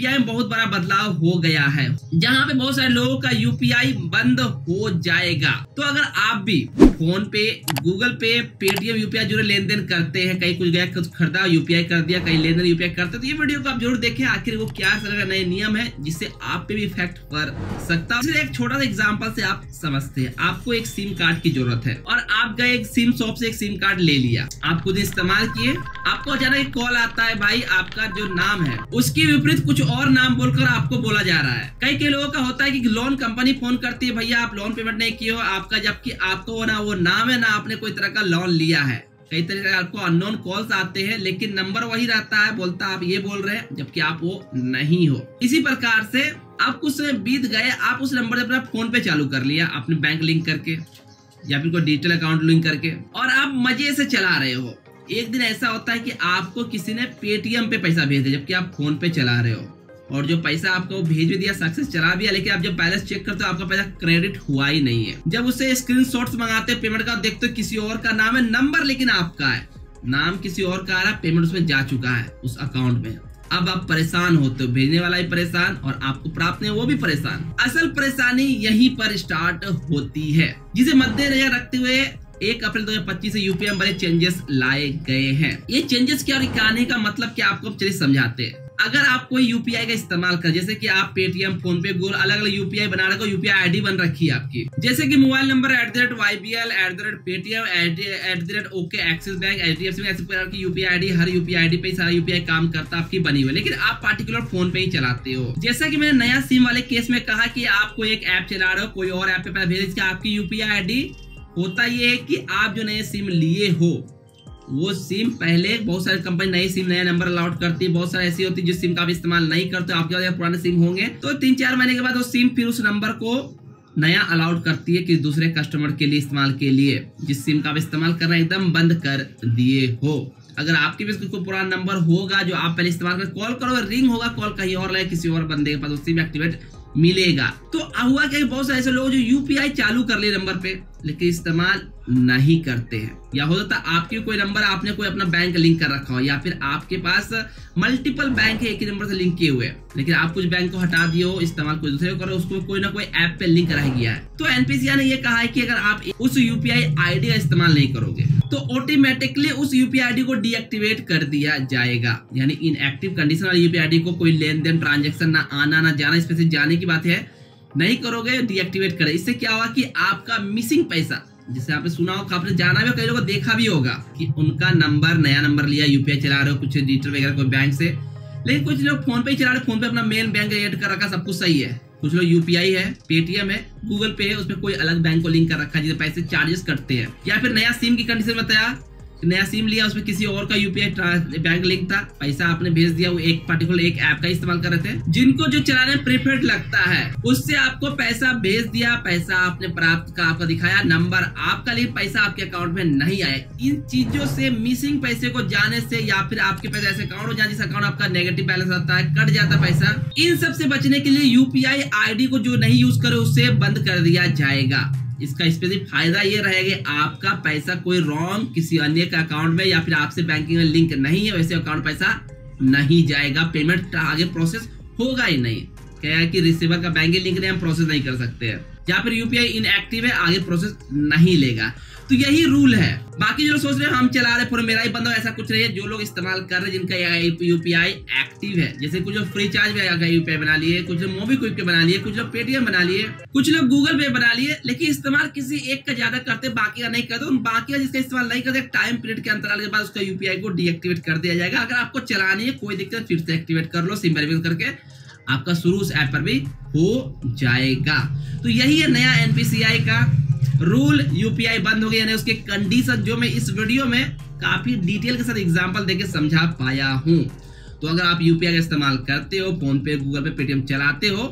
UPI में बहुत बड़ा बदलाव हो गया है, जहाँ पे बहुत सारे लोगों का यूपीआई बंद हो जाएगा। तो अगर आप भी फोन पे, गूगल पे, पेटीएम यूपीआई जुड़े लेन देन करते हैं, कहीं कुछ गया, कुछ खरीदा यूपीआई कर दिया, कहीं लेन देन यूपीआई करते हैं, तो ये वीडियो को आप जरूर देखें, आखिर वो क्या तरह का नए नियम है जिससे आप पे भी इफेक्ट पड़ सकता है। एक छोटा सा एग्जांपल से आप समझते हैं। आपको एक सिम कार्ड की जरूरत है और आप गए एक सिम शॉप से एक सिम कार्ड ले लिया, आप खुद इस्तेमाल किए, आपको अचानक कॉल आता है, भाई आपका जो नाम है उसके विपरीत कुछ और नाम बोलकर आपको बोला जा रहा है। कई लोगों का होता है कि लोन कंपनी फोन करती है, भैया आप लोन पेमेंट नहीं किए हो आपका, जबकि आपको ना वो नाम है ना आपने कोई तरह का लोन लिया है। कई तरह के आपको अननोन कॉल्स आते हैं, लेकिन नंबर वही रहता है, बोलता आप ये बोल रहे हैं जबकि आप वो नहीं हो। इसी प्रकार से आप कुछ समय बीत गए, आप उस नंबर से अपना फोन पे चालू कर लिया, अपने बैंक लिंक करके या फिर कोई डिजिटल अकाउंट लिंक करके, और आप मजे से चला रहे हो। एक दिन ऐसा होता है कि आपको किसी ने पेटीएम पे पैसा भेज दिया जबकि आप फोन पे चला रहे हो, और जो पैसा आपको भेज भी दिया, सक्सेस चला भी, लेकिन आप जब बैलेंस चेक करते हो आपका पैसा क्रेडिट हुआ ही नहीं है। जब उसे स्क्रीनशॉट्स मंगाते हो पेमेंट का, देखते हो किसी और का नाम है, नंबर लेकिन आपका है, नाम किसी और का आ रहा है, पेमेंट उसमें जा चुका है उस अकाउंट में। अब आप परेशान होते हो, भेजने वाला भी परेशान और आपको प्राप्त नहीं वो भी परेशान। असल परेशानी यहीं पर स्टार्ट होती है, जिसे मद्देनजर रखते हुए 1 अप्रैल 2025 से यूपीआई में बड़े चेंजेस लाए गए हैं। ये चेंजेस क्या और आने का मतलब क्या आपको चलिए समझाते हैं। अगर आप कोई यूपीआई का इस्तेमाल कर, जैसे कि आप पेटीएम, फोन पे, गूगल अलग अलग यूपीआई बना रहे हो, यूपीआई आईडी बन रखी है आपकी, जैसे कि mobile number @YBL, @Paytm, @OK axis bank, HDFC bank, ऐसे प्रकार की यूपीआई आईडी, हर यूपीआई आईडी पे सारा यूपीआई काम करता आपकी बनी हुई, लेकिन आप पार्टिकुलर फोन पे ही चलाते हो। जैसा कि मैंने नया सिम वाले केस में कहा कि आप कोई एक ऐप चला रहे हो, कोई और ऐप पे पैसा भेज, आपकी यूपीआई आईडी होता ये है कि आप जो नए सिम लिए हो वो सिम पहले, बहुत सारी कंपनी नई सिम नया नंबर अलाउड करती है, बहुत सारी ऐसी होती है जिस सिम का आप इस्तेमाल नहीं करते, आपके पास पुराने सिम होंगे तो 3-4 महीने के बाद वो सिम फिर उस नंबर को नया अलाउड करती है कि दूसरे कस्टमर के लिए इस्तेमाल के लिए, जिस सिम का आप इस्तेमाल करना एकदम बंद कर दिए हो। अगर आपके पास कोई पुराना नंबर होगा जो आप पहले इस्तेमाल कर, कॉल करोगे रिंग होगा, कॉल कहीं और लगे किसी और बंदे के पास, उस सिम एक्टिवेट मिलेगा। तो हुआ क्या, बहुत सारे ऐसे लोग जो यूपीआई चालू कर ले नंबर पे लेकिन इस्तेमाल नहीं करते हैं, या हो सकता है आपके कोई नंबर आपने कोई अपना बैंक लिंक कर रखा हो, या फिर आपके पास मल्टीपल बैंक है एक ही नंबर से लिंक किए हुए, लेकिन आप कुछ बैंक को हटा दिए हो, इस्तेमाल कोई दूसरे को करो, उसको कोई ना कोई ऐप पे लिंक रह गया है। तो एनपीसीआई ने ये कहा है कि अगर आप उस यूपीआई आईडी का इस्तेमाल नहीं करोगे तो ऑटोमेटिकली उस यूपीआई आईडी को डीएक्टिवेट कर दिया जाएगा, यानी इनएक्टिव कंडीशन वाली यूपीआई आईडी को कोई लेन देन ट्रांजेक्शन ना आना ना जाना, स्पेशली जाने की बात है, नहीं करोगे, डीएक्टिवेट करें। इससे क्या होगा कि आपका मिसिंग पैसा, जिसे आपने सुना होगा, आपने जाना भी, कई लोगों को देखा भी होगा कि उनका नंबर, नया नंबर लिया, यूपीआई चला रहे हो कुछ डिजिटल वगैरह कोई बैंक से, लेकिन कुछ लोग फोन पे ही चला रहे, फोन पे अपना मेन बैंक ऐड कर रखा, सब कुछ सही है। कुछ लोग यूपीआई है, पेटीएम है, गूगल पे है, उसमें कोई अलग बैंक को लिंक कर रखा है जिसे पैसे चार्जेस कटते हैं। या फिर नया सिम की कंडीशन बताया, नया सिम लिया, उसमें किसी और का यूपीआई बैंक लिंक था, पैसा आपने भेज दिया, वो एक पार्टिकुलर एक ऐप का इस्तेमाल कर रहे थे, जिनको जो चलाने प्रेफर्ड लगता है उससे आपको पैसा भेज दिया, पैसा आपने प्राप्त का आपका दिखाया नंबर आपका, लिए पैसा आपके अकाउंट में नहीं आया। इन चीजों से, मिसिंग पैसे को जाने से, या फिर आपके पैसे ऐसे अकाउंट हो जाए जिस अकाउंट आपका नेगेटिव बैलेंस आता है, कट जाता पैसा, इन सब से बचने के लिए यूपीआई आईडी को जो नहीं यूज करे उससे बंद कर दिया जाएगा। इसका स्पेसिफिक फायदा ये रहेगा, आपका पैसा कोई रॉन्ग किसी अन्य के अकाउंट में या फिर आपसे बैंकिंग में लिंक नहीं है, वैसे अकाउंट पैसा नहीं जाएगा, पेमेंट आगे प्रोसेस होगा ही नहीं। क्या है कि रिसीवर का बैंकिंग लिंक नहीं, हम प्रोसेस नहीं कर सकते हैं, या फिर यूपीआई इनएक्टिव है, आगे प्रोसेस नहीं लेगा। तो यही रूल है। बाकी जो लोग सोच रहे हैं हम चला रहे पूरा मेरा ही बंद हो, ऐसा कुछ नहीं है। जो लोग इस्तेमाल कर रहे हैं जिनका यूपीआई एक्टिव है, जैसे कुछ लोग फ्री चार्ज में यूपीआई बना लिए, कुछ लोग मोबीक्विक पे बना लिए, कुछ लोग पेटीएम बना लिए, कुछ लोग गूगल पे बना लिए, लेकिन इस्तेमाल किसी एक का ज्यादा करते, बाकी का नहीं करते। उन बाकी का जिसका इस्तेमाल नहीं करते, टाइम पीरियड के अंतराल के बाद उसका यूपीआई को डीएक्टिवेट कर दिया जाएगा। अगर आपको चलानी है कोई दिक्कत, फिर से एक्टिवेट कर लो, सिम वेरिफिकेशन करके आपका शुरू उस ऐप पर भी हो जाएगा। तो यही है नया एनपीसीआई का रूल। यूपीआई बंद हो गया, यानी उसके कंडीशन जो मैं इस वीडियो में काफी डिटेल के साथ एग्जांपल देके समझा पाया हूं। तो अगर आप यूपीआई का इस्तेमाल करते हो, फोन पे, गूगल पे, पेटीएम चलाते हो,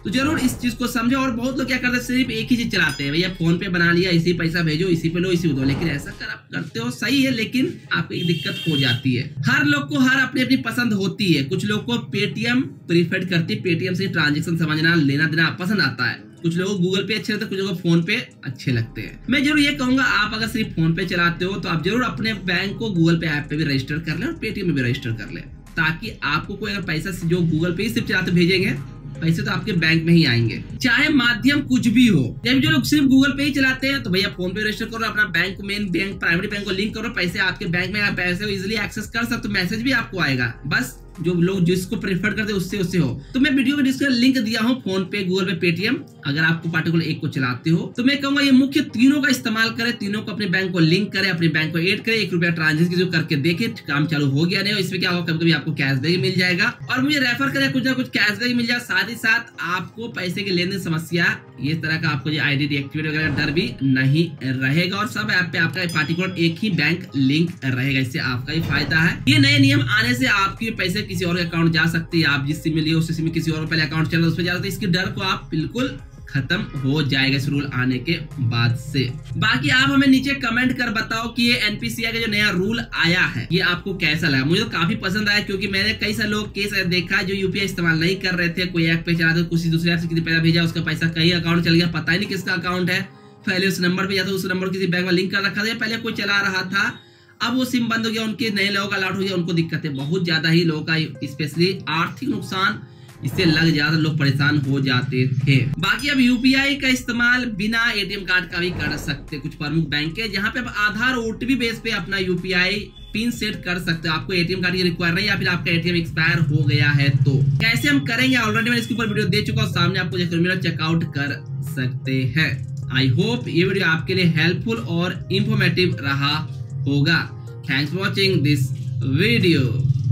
तो जरूर इस चीज को समझो। और बहुत लोग क्या करते हैं, सिर्फ एक ही चीज चलाते हैं, भैया फोन पे बना लिया, इसी पैसा भेजो, इसी पे लो, इसी दो। लेकिन ऐसा कर आप करते हो सही है, लेकिन आपको एक दिक्कत हो जाती है। हर लोग को हर अपनी अपनी पसंद होती है। कुछ लोग को पेटीएम प्रीफर करती है, पेटीएम से ट्रांजेक्शन समझना, लेना देना पसंद आता है। कुछ लोगों को गूगल पे अच्छे लगते हैं, कुछ लोगों को फोन पे अच्छे लगते हैं। मैं जरूर ये कहूंगा, आप अगर सिर्फ फोन पे चलाते हो तो आप जरूर अपने बैंक को गूगल पे ऐप पे भी रजिस्टर कर ले और पेटीएम में भी रजिस्टर कर ले, ताकि आपको कोई अगर पैसा जो गूगल पे सिर्फ चलाते भेजेंगे, पैसे तो आपके बैंक में ही आएंगे, चाहे माध्यम कुछ भी हो। जब जो लोग सिर्फ गूगल पे ही चलाते हैं तो भैया फोन पे रजिस्टर करो, अपना bank main bank primary bank को लिंक करो, पैसे आपके बैंक में, आप पैसे इजिली एक्सेस कर सकते हो, मैसेज भी आपको आएगा। बस जो लोग जिसको प्रेफर करते हैं उससे हो। तो मैं वीडियो में डिस्क्रिप्शन लिंक दिया हूँ, फोन पे, गूगल पे, पेटीएम। अगर आपको पार्टिकुलर एक को चलाते हो तो मैं कहूंगा ये मुख्य तीनों का इस्तेमाल करें, तीनों को अपने बैंक को लिंक करें, अपने बैंक को ऐड करें, 1 रुपया ट्रांजेक्शन जो करके देखे काम चालू हो गया नहीं। इसमें क्या होगा, कभी-कभी आपको कैशबैक मिल जाएगा और मुझे रेफर करें, कुछ ना कुछ कैशबैक मिल जाए। साथ ही साथ आपको पैसे के लेन देन समस्या, ये तरह का आपको जो आईडी डीएक्टिवेट वगैरह डर भी नहीं रहेगा और सब ऐप पे आपका पार्टिकुलर एक ही बैंक लिंक रहेगा। इससे आपका ही फायदा है। ये नए नियम आने से आपके पैसे किसी और अकाउंट जा सकते हैं, आप जिस सिम में लिए उस सिम में किसी और पहले अकाउंट चल रहा है उस पर जा सकते हैं। इसके डर को आप बिल्कुल खत्म हो जाएगा इस रूल आने के बाद से। बाकी आप हमें नीचे कमेंट कर बताओ कि ये एनपीसीआई का जो नया रूल आया है ये आपको कैसा लगा। मुझे तो काफी पसंद आया, क्योंकि मैंने कई सारे लोग केस देखा जो यूपीआई इस्तेमाल नहीं कर रहे थे, कोई ऐप पे चलाते, किसी दूसरे ऐप से किसी पैसा भेजा, उसका पैसा कहीं अकाउंट चल गया, पता ही नहीं किसका अकाउंट है। पहले उस नंबर पे या तो उस नंबर किसी बैंक में लिंक कर रखा था, पहले कोई चला रहा था, अब वो सिम बंद हो गया, उनके नए लोगों का अलॉट हो गया, उनको दिक्कतें बहुत ज्यादा ही लोगों का स्पेशली आर्थिक नुकसान इससे लग जाता, लोग परेशान हो जाते थे। बाकी अब यूपीआई का इस्तेमाल बिना एटीएम कार्ड का भी कर सकते कुछ प्रमुख बैंक है, जहां पे अब आधार ओटीपी बेस पे अपना यूपीआई पिन सेट कर सकते हो। आपको एटीएम कार्ड की रिक्वायर नहीं, या फिर आपका एटीएम एक्सपायर हो गया है तो कैसे हम करेंगे, ऑलरेडी मैंने इसके ऊपर वीडियो दे चुका हूं, सामने आपको चेकआउट कर सकते हैं। आई होप ये वीडियो आपके लिए हेल्पफुल और इंफॉर्मेटिव रहा होगा। Thanks for watching this video.